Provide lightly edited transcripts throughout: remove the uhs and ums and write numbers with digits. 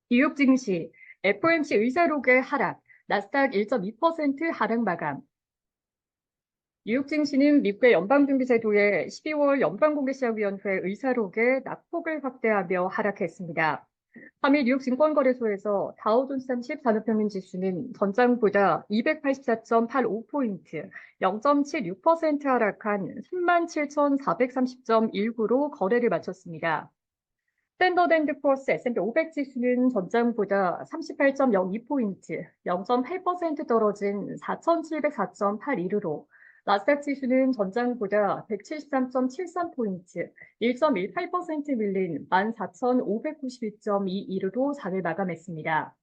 뉴욕 증시, FOMC 의사록의 하락, 나스닥 1.2% 하락 마감. 뉴욕 증시는 미국의 연방준비제도의 12월 연방공개시장위원회 의사록에 낙폭을 확대하며 하락했습니다. 3일 뉴욕 증권거래소에서 다우존스 30 산업평균지수는 전장보다 284.85포인트, 0.76% 하락한 37,430.19로 거래를 마쳤습니다. 스탠더드앤드푸어스 S&P 500 지수는 전장보다 38.02포인트, 0.8% 떨어진 4,704.81로, 나스닥 지수는 전장보다 173.73포인트, 1.18% 밀린 14,592.21로 장을 마감했습니다.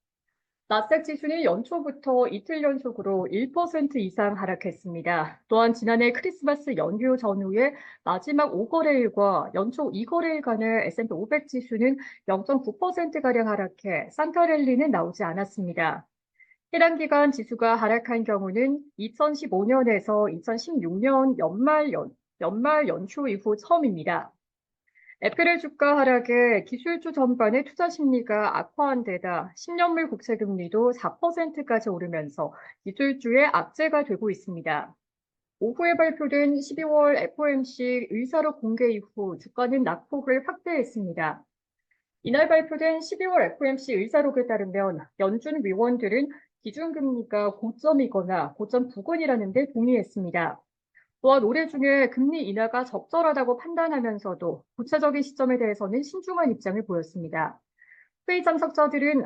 나스닥 지수는 연초부터 이틀 연속으로 1% 이상 하락했습니다. 또한 지난해 크리스마스 연휴 전후에 마지막 5거래일과 연초 2거래일간의 S&P 500 지수는 0.9%가량 하락해 산타랠리는 나오지 않았습니다. 해당 기간 지수가 하락한 경우는 2015년에서 2016년 연말 연초 이후 처음입니다. 애플의 주가 하락에 기술주 전반의 투자 심리가 악화한 데다 10년물 국채 금리도 4%까지 오르면서 기술주의 악재가 되고 있습니다. 오후에 발표된 12월 FOMC 의사록 공개 이후 주가는 낙폭을 확대했습니다. 이날 발표된 12월 FOMC 의사록에 따르면 연준 위원들은 기준금리가 고점이거나 고점 부근이라는 데 동의했습니다. 또한 올해 중에 금리 인하가 적절하다고 판단하면서도 구체적인 시점에 대해서는 신중한 입장을 보였습니다. 회의 참석자들은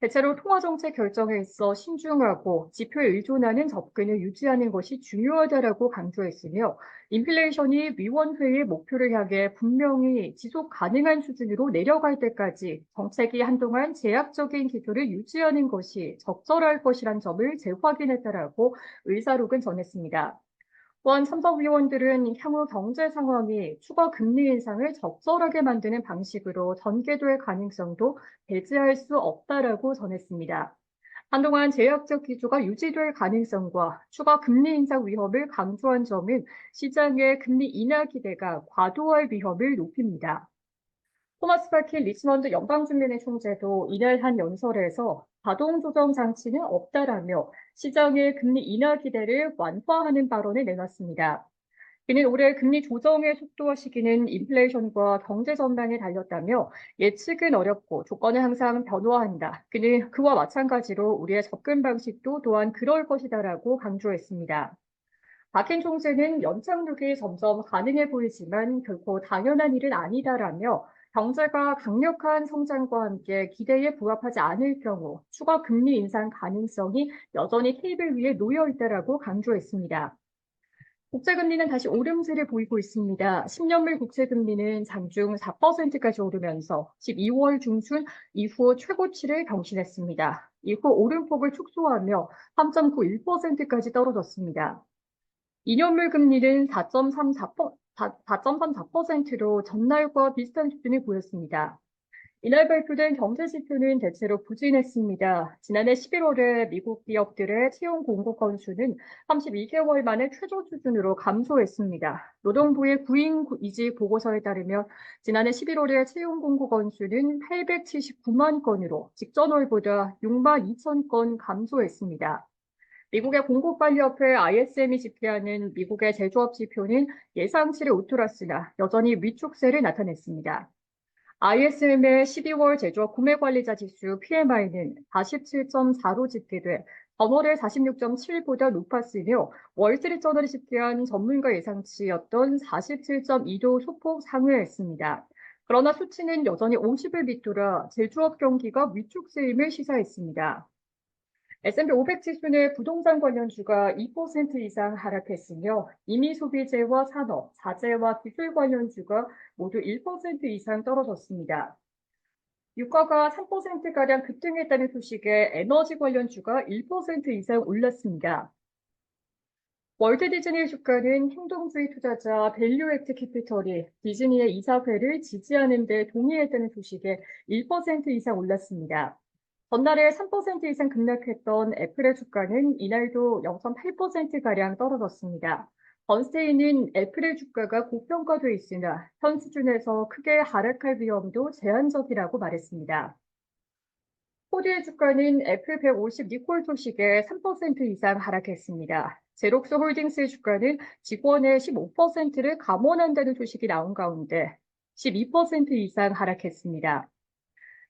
대체로 통화정책 결정에 있어 신중하고 지표에 의존하는 접근을 유지하는 것이 중요하다라고 강조했으며 인플레이션이 위원회의 목표를 향해 분명히 지속 가능한 수준으로 내려갈 때까지 정책이 한동안 제약적인 기조를 유지하는 것이 적절할 것이란 점을 재확인했다라고 의사록은 전했습니다. 또한 참석위원들은 향후 경제 상황이 추가 금리 인상을 적절하게 만드는 방식으로 전개될 가능성도 배제할 수 없다라고 전했습니다. 한동안 제약적 기조가 유지될 가능성과 추가 금리 인상 위험을 강조한 점은 시장의 금리 인하 기대가 과도할 위험을 높입니다. 토마스 파킨 리치먼드 연방준비은행 총재도 이날 한 연설에서 가동 조정 장치는 없다라며 시장의 금리 인하 기대를 완화하는 발언을 내놨습니다. 그는 올해 금리 조정의 속도와 시기는 인플레이션과 경제 전망에 달렸다며 예측은 어렵고 조건은 항상 변화한다. 그는 그와 마찬가지로 우리의 접근 방식도 또한 그럴 것이다라고 강조했습니다. 박힌 총재는 연착륙이 점점 가능해 보이지만 결코 당연한 일은 아니다라며 경제가 강력한 성장과 함께 기대에 부합하지 않을 경우 추가 금리 인상 가능성이 여전히 테이블 위에 놓여 있다라고 강조했습니다. 국채금리는 다시 오름세를 보이고 있습니다. 10년물 국채금리는 장중 4%까지 오르면서 12월 중순 이후 최고치를 경신했습니다. 이후 오름폭을 축소하며 3.91%까지 떨어졌습니다. 2년물 금리는 4.34%로 전날과 비슷한 수준을 보였습니다. 이날 발표된 경제 지표는 대체로 부진했습니다. 지난해 11월에 미국 기업들의 채용 공고 건수는 32개월 만에 최저 수준으로 감소했습니다. 노동부의 구인 이직 보고서에 따르면 지난해 11월에 채용 공고 건수는 879만 건으로 직전월보다 6만 2천 건 감소했습니다. 미국의 공급관리협회 ISM이 집계하는 미국의 제조업 지표는 예상치를 웃돌았으나 여전히 위축세를 나타냈습니다. ISM의 12월 제조업 구매관리자 지수 PMI는 47.4로 집계돼 전월의 46.7보다 높았으며 월스트리트저널이 집계한 전문가 예상치였던 47.2도 소폭 상회했습니다. 그러나 수치는 여전히 50을 밑돌아 제조업 경기가 위축세임을 시사했습니다. S&P 500 지수는 부동산 관련주가 2% 이상 하락했으며 이미 소비재와 산업, 자재와 기술 관련주가 모두 1% 이상 떨어졌습니다. 유가가 3%가량 급등했다는 소식에 에너지 관련주가 1% 이상 올랐습니다. 월트 디즈니 주가는 행동주의 투자자 밸류액트 캐피털이 디즈니의 이사회를 지지하는 데 동의했다는 소식에 1% 이상 올랐습니다. 전날에 3% 이상 급락했던 애플의 주가는 이날도 0.8%가량 떨어졌습니다. 번스테인은 애플의 주가가 고평가돼 있으나 현 수준에서 크게 하락할 위험도 제한적이라고 말했습니다. 코드의 주가는 애플 150 리콜 소식에 3% 이상 하락했습니다. 제록스 홀딩스의 주가는 직원의 15%를 감원한다는 소식이 나온 가운데 12% 이상 하락했습니다.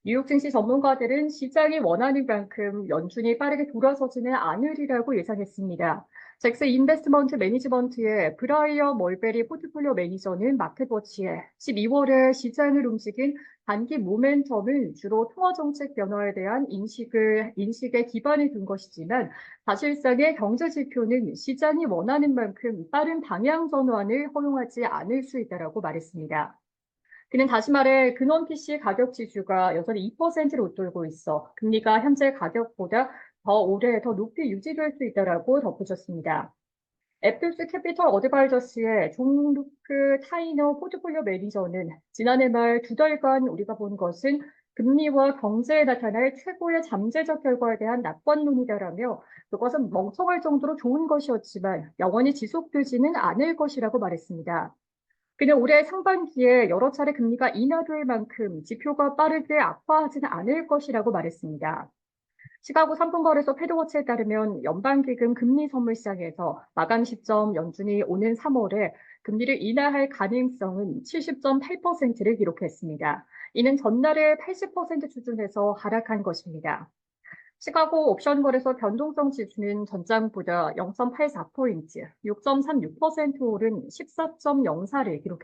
뉴욕 증시 전문가들은 시장이 원하는 만큼 연준이 빠르게 돌아서지는 않으리라고 예상했습니다. 잭스 인베스트먼트 매니지먼트의 브라이어 멀베리 포트폴리오 매니저는 마켓워치에 12월에 시장을 움직인 단기 모멘텀은 주로 통화 정책 변화에 대한 인식에 기반을 둔 것이지만 사실상의 경제 지표는 시장이 원하는 만큼 빠른 방향 전환을 허용하지 않을 수 있다라고 말했습니다. 그는 다시 말해 근원 PC 가격 지수가 여전히 2%를 웃돌고 있어 금리가 현재 가격보다 더 높이 유지될 수 있다라고 덧붙였습니다. 애플스 캐피털 어드바이저스의 존 루크 타이너 포트폴리오 매니저는 지난해 말 2달간 우리가 본 것은 금리와 경제에 나타날 최고의 잠재적 결과에 대한 낙관론이다라며 그것은 멍청할 정도로 좋은 것이었지만 영원히 지속되지는 않을 것이라고 말했습니다. 그는 올해 상반기에 여러 차례 금리가 인하될 만큼 지표가 빠르게 악화하지는 않을 것이라고 말했습니다. 시카고 3분거래소 패드워치에 따르면 연방기금 금리 선물 시장에서 마감 시점 연준이 오는 3월에 금리를 인하할 가능성은 70.8%를 기록했습니다. 이는 전날의 80% 수준에서 하락한 것입니다. 시카고 옵션 거래소 변동성 지수는 전장보다 0.84포인트, 6.36% 오른 14.04를 기록했습니다.